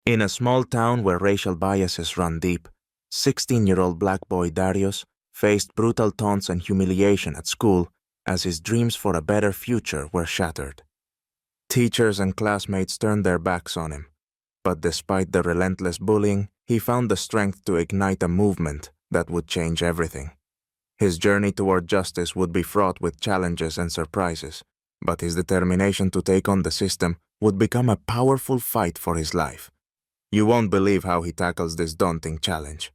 In a small town where racial biases run deep, 16-year-old black boy Darius faced brutal taunts and humiliation at school as his dreams for a better future were shattered. Teachers and classmates turned their backs on him, but despite the relentless bullying, he found the strength to ignite a movement that would change everything. His journey toward justice would be fraught with challenges and surprises, but his determination to take on the system would become a powerful fight for his life. You won't believe how he tackles this daunting challenge.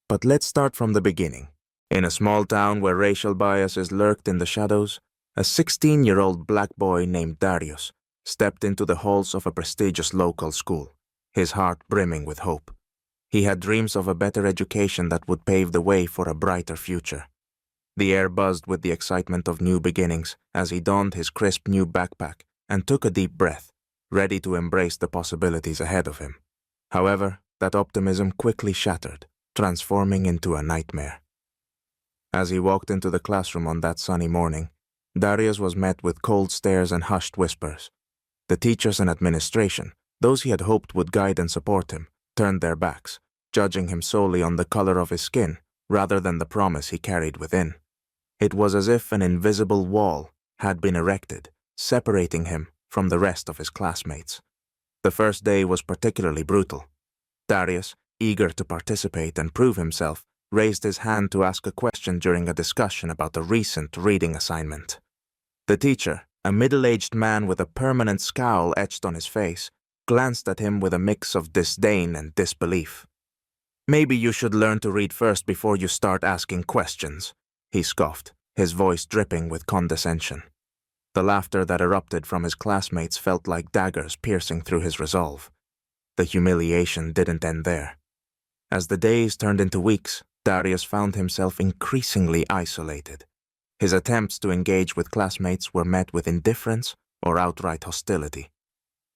But let's start from the beginning. In a small town where racial biases lurked in the shadows, a 16-year-old black boy named Darius stepped into the halls of a prestigious local school, his heart brimming with hope. He had dreams of a better education that would pave the way for a brighter future. The air buzzed with the excitement of new beginnings as he donned his crisp new backpack and took a deep breath, ready to embrace the possibilities ahead of him. However, that optimism quickly shattered, transforming into a nightmare. As he walked into the classroom on that sunny morning, Darius was met with cold stares and hushed whispers. The teachers and administration, those he had hoped would guide and support him, turned their backs, judging him solely on the color of his skin rather than the promise he carried within. It was as if an invisible wall had been erected, separating him from the rest of his classmates. The first day was particularly brutal. Darius, eager to participate and prove himself, raised his hand to ask a question during a discussion about a recent reading assignment. The teacher, a middle-aged man with a permanent scowl etched on his face, glanced at him with a mix of disdain and disbelief. "Maybe you should learn to read first before you start asking questions," he scoffed, his voice dripping with condescension. The laughter that erupted from his classmates felt like daggers piercing through his resolve. The humiliation didn't end there. As the days turned into weeks, Darius found himself increasingly isolated. His attempts to engage with classmates were met with indifference or outright hostility.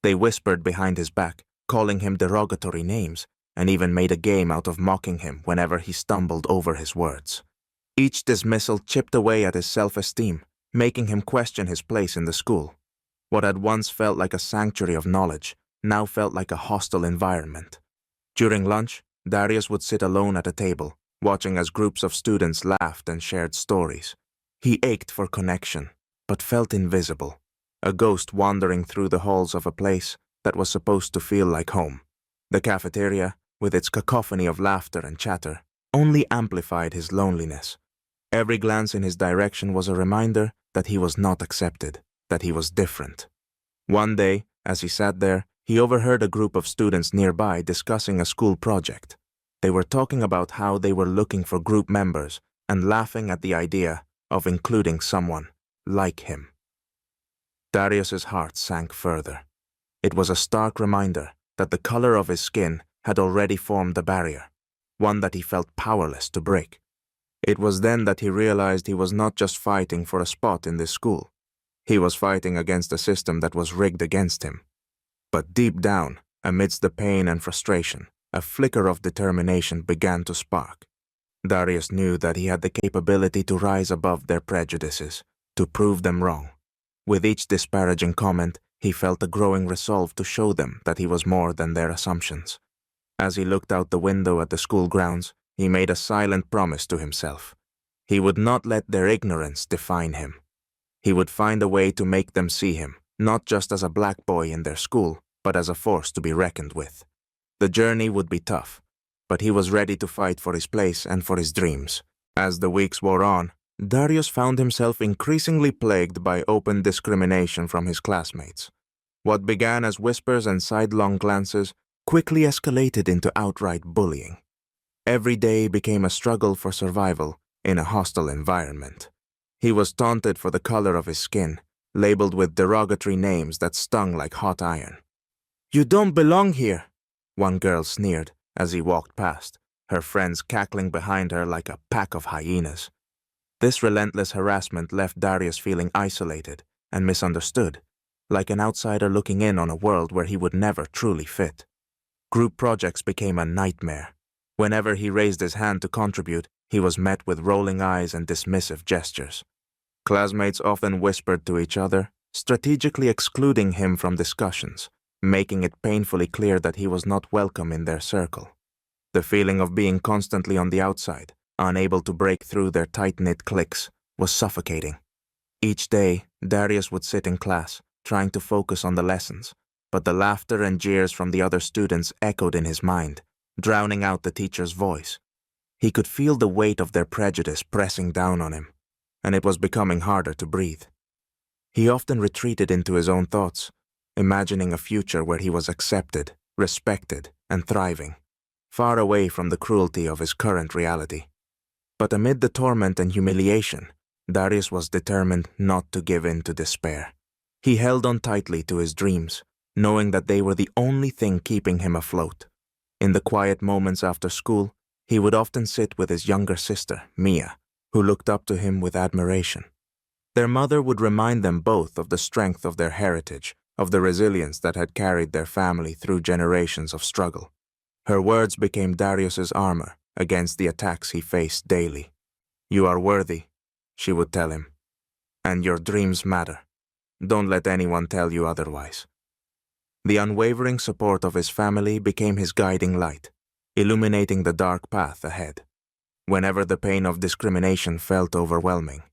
They whispered behind his back, calling him derogatory names, and even made a game out of mocking him whenever he stumbled over his words. Each dismissal chipped away at his self-esteem, making him question his place in the school. What had once felt like a sanctuary of knowledge now felt like a hostile environment. During lunch, Darius would sit alone at a table, watching as groups of students laughed and shared stories. He ached for connection, but felt invisible, a ghost wandering through the halls of a place that was supposed to feel like home. The cafeteria, with its cacophony of laughter and chatter, only amplified his loneliness. Every glance in his direction was a reminder that he was not accepted, that he was different. One day, as he sat there, he overheard a group of students nearby discussing a school project. They were talking about how they were looking for group members and laughing at the idea of including someone like him. Darius's heart sank further. It was a stark reminder that the color of his skin had already formed a barrier, one that he felt powerless to break. It was then that he realized he was not just fighting for a spot in this school. He was fighting against a system that was rigged against him. But deep down, amidst the pain and frustration, a flicker of determination began to spark. Darius knew that he had the capability to rise above their prejudices, to prove them wrong. With each disparaging comment, he felt a growing resolve to show them that he was more than their assumptions. As he looked out the window at the school grounds, he made a silent promise to himself. He would not let their ignorance define him. He would find a way to make them see him, not just as a black boy in their school, but as a force to be reckoned with. The journey would be tough, but he was ready to fight for his place and for his dreams. As the weeks wore on, Darius found himself increasingly plagued by open discrimination from his classmates. What began as whispers and sidelong glances quickly escalated into outright bullying. Every day became a struggle for survival in a hostile environment. He was taunted for the color of his skin, labeled with derogatory names that stung like hot iron. "You don't belong here," one girl sneered as he walked past, her friends cackling behind her like a pack of hyenas. This relentless harassment left Darius feeling isolated and misunderstood, like an outsider looking in on a world where he would never truly fit. Group projects became a nightmare. Whenever he raised his hand to contribute, he was met with rolling eyes and dismissive gestures. Classmates often whispered to each other, strategically excluding him from discussions, making it painfully clear that he was not welcome in their circle. The feeling of being constantly on the outside, unable to break through their tight-knit cliques, was suffocating. Each day, Darius would sit in class, trying to focus on the lessons, but the laughter and jeers from the other students echoed in his mind, drowning out the teacher's voice. He could feel the weight of their prejudice pressing down on him, and it was becoming harder to breathe. He often retreated into his own thoughts, imagining a future where he was accepted, respected, and thriving, far away from the cruelty of his current reality. But amid the torment and humiliation, Darius was determined not to give in to despair. He held on tightly to his dreams, knowing that they were the only thing keeping him afloat. In the quiet moments after school, he would often sit with his younger sister, Mia, who looked up to him with admiration. Their mother would remind them both of the strength of their heritage, of the resilience that had carried their family through generations of struggle. Her words became Darius's armor against the attacks he faced daily. "You are worthy," she would tell him, "and your dreams matter. Don't let anyone tell you otherwise." The unwavering support of his family became his guiding light, illuminating the dark path ahead. Whenever the pain of discrimination felt overwhelming,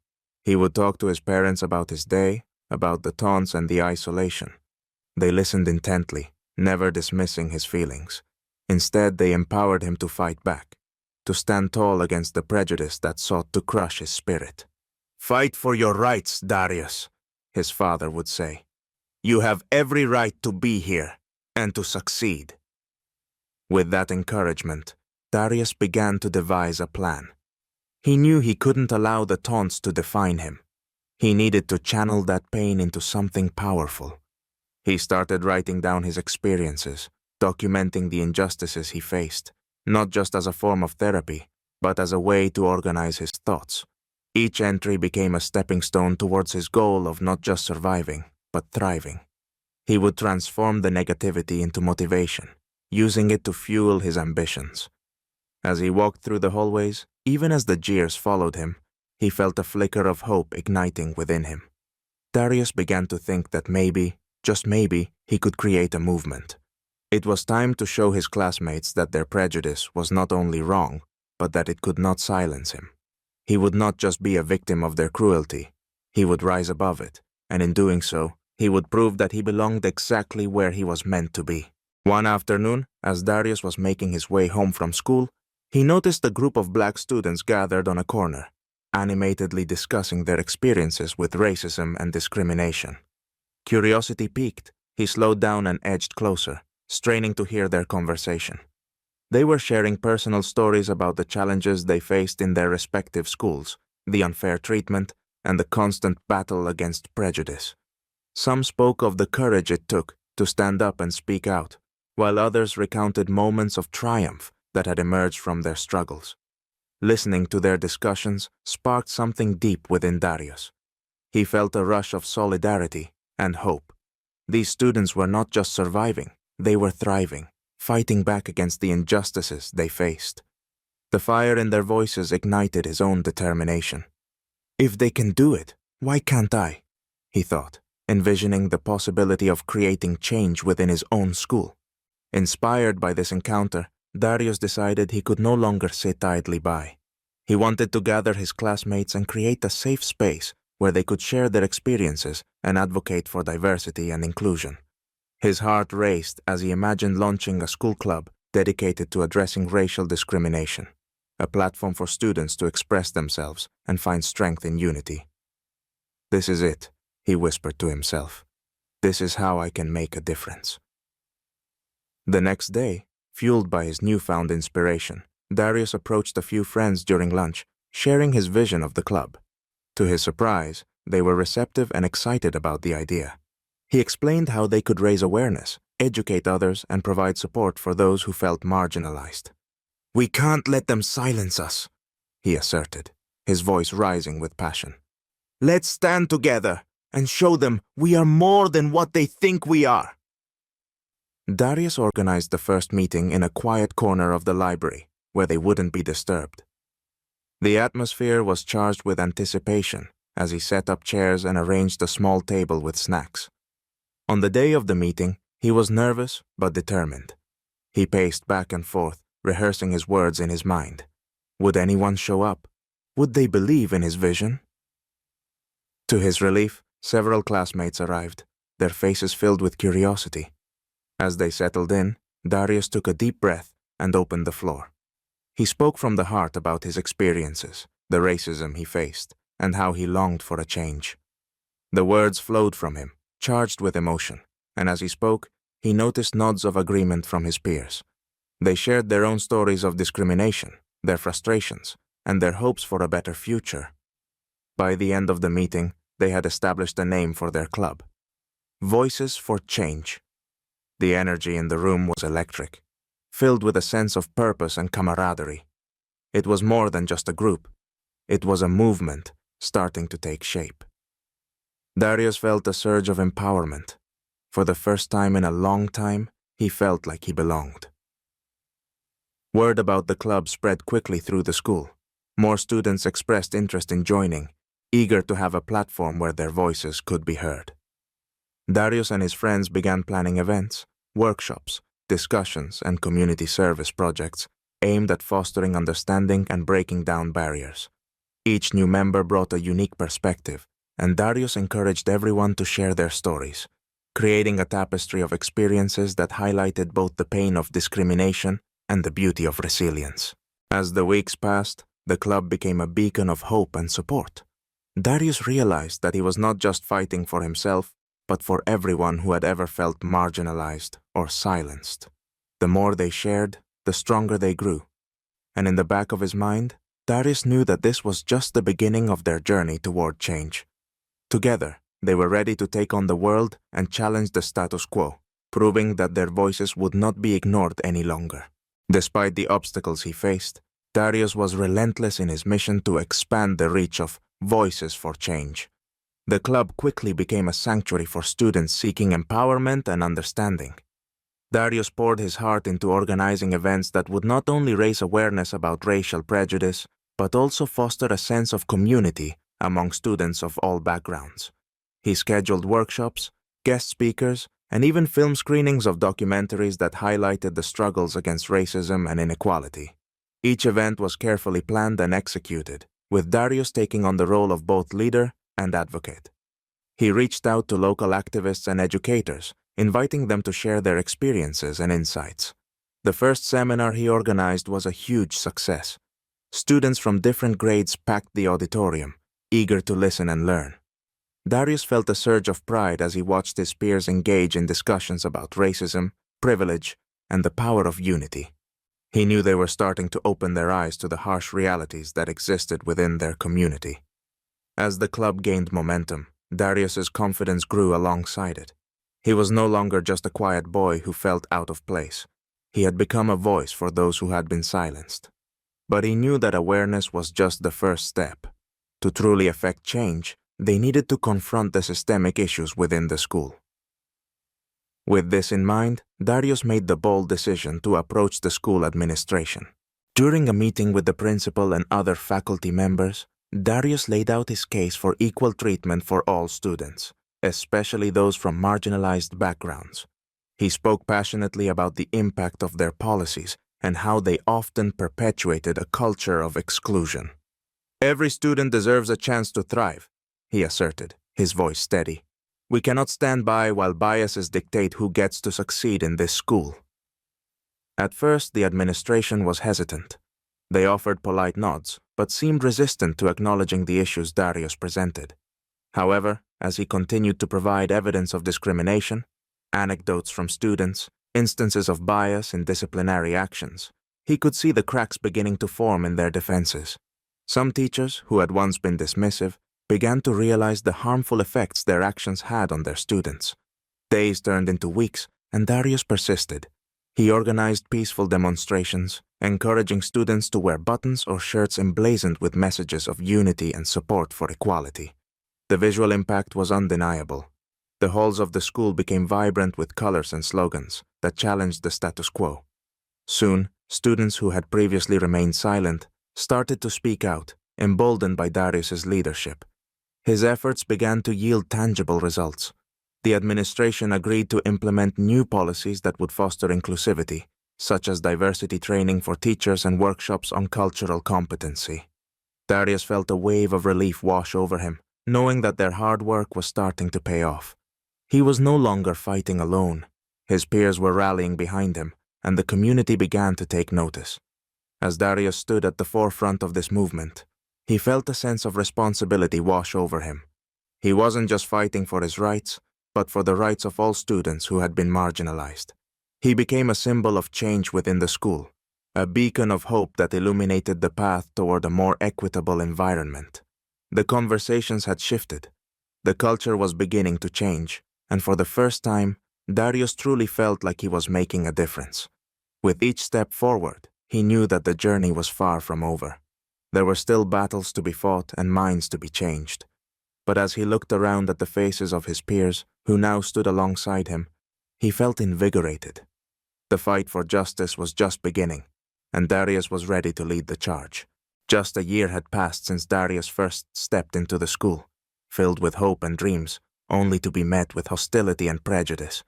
he would talk to his parents about his day, about the taunts and the isolation. They listened intently, never dismissing his feelings. Instead, they empowered him to fight back, to stand tall against the prejudice that sought to crush his spirit. "Fight for your rights, Darius," his father would say. "You have every right to be here and to succeed." With that encouragement, Darius began to devise a plan. He knew he couldn't allow the taunts to define him. He needed to channel that pain into something powerful. He started writing down his experiences, documenting the injustices he faced, not just as a form of therapy, but as a way to organize his thoughts. Each entry became a stepping stone towards his goal of not just surviving, but thriving. He would transform the negativity into motivation, using it to fuel his ambitions. As he walked through the hallways, even as the jeers followed him, he felt a flicker of hope igniting within him. Darius began to think that maybe, just maybe, he could create a movement. It was time to show his classmates that their prejudice was not only wrong, but that it could not silence him. He would not just be a victim of their cruelty, he would rise above it, and in doing so, he would prove that he belonged exactly where he was meant to be. One afternoon, as Darius was making his way home from school, he noticed a group of black students gathered on a corner, animatedly discussing their experiences with racism and discrimination. Curiosity piqued, he slowed down and edged closer, straining to hear their conversation. They were sharing personal stories about the challenges they faced in their respective schools, the unfair treatment, and the constant battle against prejudice. Some spoke of the courage it took to stand up and speak out, while others recounted moments of triumph that had emerged from their struggles. Listening to their discussions sparked something deep within Darius. He felt a rush of solidarity and hope. These students were not just surviving, they were thriving, fighting back against the injustices they faced. The fire in their voices ignited his own determination. "If they can do it, why can't I?" he thought, envisioning the possibility of creating change within his own school. Inspired by this encounter, Darius decided he could no longer sit idly by. He wanted to gather his classmates and create a safe space where they could share their experiences and advocate for diversity and inclusion. His heart raced as he imagined launching a school club dedicated to addressing racial discrimination, a platform for students to express themselves and find strength in unity. "This is it," he whispered to himself. "This is how I can make a difference." The next day, fueled by his newfound inspiration, Darius approached a few friends during lunch, sharing his vision of the club. To his surprise, they were receptive and excited about the idea. He explained how they could raise awareness, educate others, and provide support for those who felt marginalized. "We can't let them silence us," he asserted, his voice rising with passion. "Let's stand together and show them we are more than what they think we are." Darius organized the first meeting in a quiet corner of the library, where they wouldn't be disturbed. The atmosphere was charged with anticipation as he set up chairs and arranged a small table with snacks. On the day of the meeting, He was nervous but determined. He paced back and forth, rehearsing his words in his mind. Would anyone show up? Would they believe in his vision? To his relief, several classmates arrived, their faces filled with curiosity. As they settled in, Darius took a deep breath and opened the floor. He spoke from the heart about his experiences, the racism he faced, and how he longed for a change. The words flowed from him, charged with emotion, and as he spoke, he noticed nods of agreement from his peers. They shared their own stories of discrimination, their frustrations, and their hopes for a better future. By the end of the meeting, they had established a name for their club: Voices for Change. The energy in the room was electric, filled with a sense of purpose and camaraderie. It was more than just a group. It was a movement starting to take shape. Darius felt a surge of empowerment. For the first time in a long time, he felt like he belonged. Word about the club spread quickly through the school. More students expressed interest in joining, eager to have a platform where their voices could be heard. Darius and his friends began planning events, workshops, discussions, and community service projects aimed at fostering understanding and breaking down barriers. Each new member brought a unique perspective, and Darius encouraged everyone to share their stories, creating a tapestry of experiences that highlighted both the pain of discrimination and the beauty of resilience. As the weeks passed, the club became a beacon of hope and support. Darius realized that he was not just fighting for himself, but for everyone who had ever felt marginalized or silenced. The more they shared, the stronger they grew. And in the back of his mind, Darius knew that this was just the beginning of their journey toward change. Together, they were ready to take on the world and challenge the status quo, proving that their voices would not be ignored any longer. Despite the obstacles he faced, Darius was relentless in his mission to expand the reach of Voices for Change. The club quickly became a sanctuary for students seeking empowerment and understanding. Darius poured his heart into organizing events that would not only raise awareness about racial prejudice, but also foster a sense of community among students of all backgrounds. He scheduled workshops, guest speakers, and even film screenings of documentaries that highlighted the struggles against racism and inequality. Each event was carefully planned and executed, with Darius taking on the role of both leader and advocate. He reached out to local activists and educators, inviting them to share their experiences and insights. The first seminar he organized was a huge success. Students from different grades packed the auditorium, eager to listen and learn. Darius felt a surge of pride as he watched his peers engage in discussions about racism, privilege, and the power of unity. He knew they were starting to open their eyes to the harsh realities that existed within their community. As the club gained momentum, Darius's confidence grew alongside it. He was no longer just a quiet boy who felt out of place. He had become a voice for those who had been silenced. But he knew that awareness was just the first step. To truly affect change, they needed to confront the systemic issues within the school. With this in mind, Darius made the bold decision to approach the school administration. During a meeting with the principal and other faculty members, Darius laid out his case for equal treatment for all students, especially those from marginalized backgrounds. He spoke passionately about the impact of their policies and how they often perpetuated a culture of exclusion. "Every student deserves a chance to thrive," he asserted, his voice steady. "We cannot stand by while biases dictate who gets to succeed in this school." At first, the administration was hesitant. They offered polite nods, but seemed resistant to acknowledging the issues Darius presented. However, as he continued to provide evidence of discrimination, anecdotes from students, instances of bias in disciplinary actions, he could see the cracks beginning to form in their defenses. Some teachers, who had once been dismissive, began to realize the harmful effects their actions had on their students. Days turned into weeks, and Darius persisted. He organized peaceful demonstrations, encouraging students to wear buttons or shirts emblazoned with messages of unity and support for equality. The visual impact was undeniable. The halls of the school became vibrant with colors and slogans that challenged the status quo. Soon, students who had previously remained silent started to speak out, emboldened by Darius's leadership. His efforts began to yield tangible results. The administration agreed to implement new policies that would foster inclusivity, such as diversity training for teachers and workshops on cultural competency. Darius felt a wave of relief wash over him, knowing that their hard work was starting to pay off. He was no longer fighting alone. His peers were rallying behind him, and the community began to take notice. As Darius stood at the forefront of this movement, he felt a sense of responsibility wash over him. He wasn't just fighting for his rights, but for the rights of all students who had been marginalized. He became a symbol of change within the school, a beacon of hope that illuminated the path toward a more equitable environment. The conversations had shifted. The culture was beginning to change, and for the first time, Darius truly felt like he was making a difference. With each step forward, he knew that the journey was far from over. There were still battles to be fought and minds to be changed. But as he looked around at the faces of his peers, who now stood alongside him, he felt invigorated. The fight for justice was just beginning, and Darius was ready to lead the charge. Just a year had passed since Darius first stepped into the school, filled with hope and dreams, only to be met with hostility and prejudice.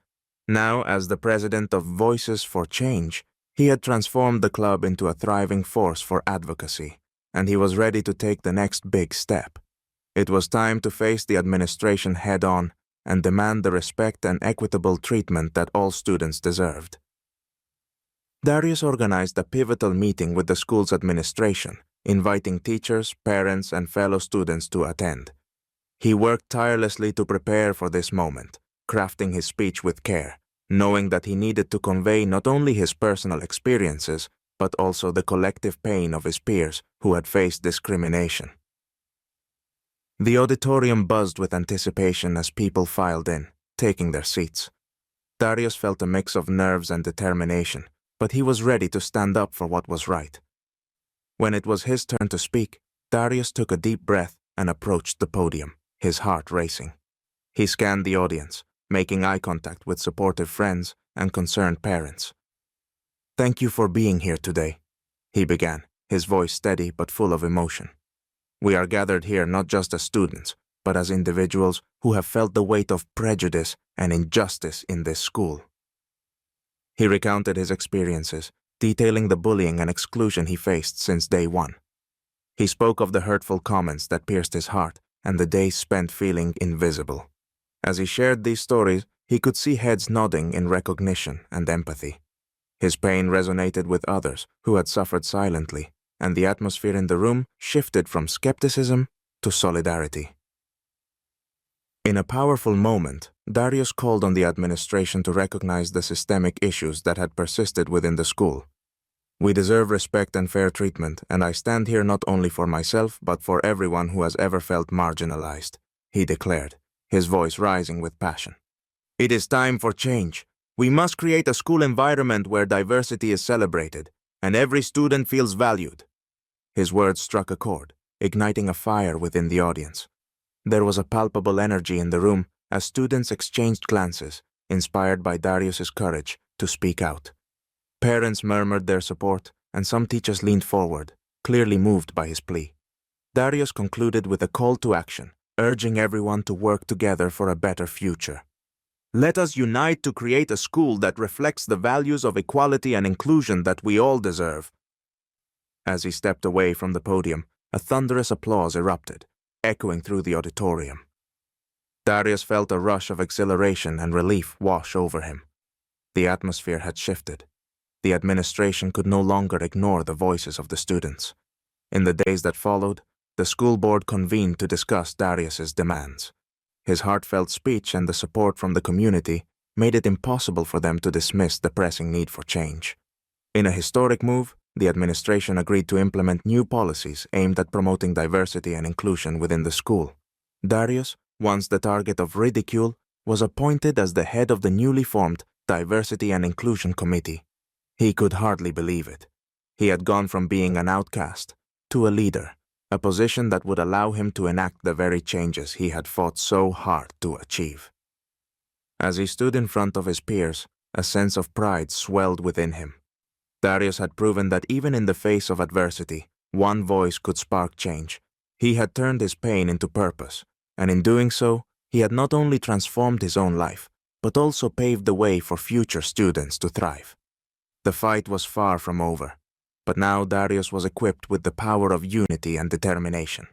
Now, as the president of Voices for Change, he had transformed the club into a thriving force for advocacy, and he was ready to take the next big step. It was time to face the administration head-on and demand the respect and equitable treatment that all students deserved. Darius organized a pivotal meeting with the school's administration, inviting teachers, parents, and fellow students to attend. He worked tirelessly to prepare for this moment, crafting his speech with care, knowing that he needed to convey not only his personal experiences, but also the collective pain of his peers who had faced discrimination. The auditorium buzzed with anticipation as people filed in, taking their seats. Darius felt a mix of nerves and determination, but he was ready to stand up for what was right. When it was his turn to speak, Darius took a deep breath and approached the podium, his heart racing. He scanned the audience, making eye contact with supportive friends and concerned parents. "Thank you for being here today," he began, his voice steady but full of emotion. "We are gathered here not just as students, but as individuals who have felt the weight of prejudice and injustice in this school." He recounted his experiences, detailing the bullying and exclusion he faced since day one. He spoke of the hurtful comments that pierced his heart and the days spent feeling invisible. As he shared these stories, he could see heads nodding in recognition and empathy. His pain resonated with others who had suffered silently, and the atmosphere in the room shifted from skepticism to solidarity. In a powerful moment, Darius called on the administration to recognize the systemic issues that had persisted within the school. "We deserve respect and fair treatment, and I stand here not only for myself, but for everyone who has ever felt marginalized," he declared, his voice rising with passion. "It is time for change. We must create a school environment where diversity is celebrated, and every student feels valued." His words struck a chord, igniting a fire within the audience. There was a palpable energy in the room as students exchanged glances, inspired by Darius's courage to speak out. Parents murmured their support, and some teachers leaned forward, clearly moved by his plea. Darius concluded with a call to action, urging everyone to work together for a better future. "Let us unite to create a school that reflects the values of equality and inclusion that we all deserve." As he stepped away from the podium, a thunderous applause erupted, echoing through the auditorium. Darius felt a rush of exhilaration and relief wash over him. The atmosphere had shifted. The administration could no longer ignore the voices of the students. In the days that followed, the school board convened to discuss Darius's demands. His heartfelt speech and the support from the community made it impossible for them to dismiss the pressing need for change. In a historic move, the administration agreed to implement new policies aimed at promoting diversity and inclusion within the school. Darius, once the target of ridicule, was appointed as the head of the newly formed Diversity and Inclusion Committee. He could hardly believe it. He had gone from being an outcast to a leader, a position that would allow him to enact the very changes he had fought so hard to achieve. As he stood in front of his peers, a sense of pride swelled within him. Darius had proven that even in the face of adversity, one voice could spark change. He had turned his pain into purpose, and in doing so, He had not only transformed his own life, but also paved the way for future students to thrive. The fight was far from over, but now Darius was equipped with the power of unity and determination.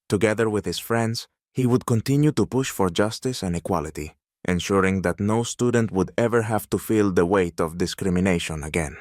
Together with his friends, he would continue to push for justice and equality, ensuring that no student would ever have to feel the weight of discrimination again.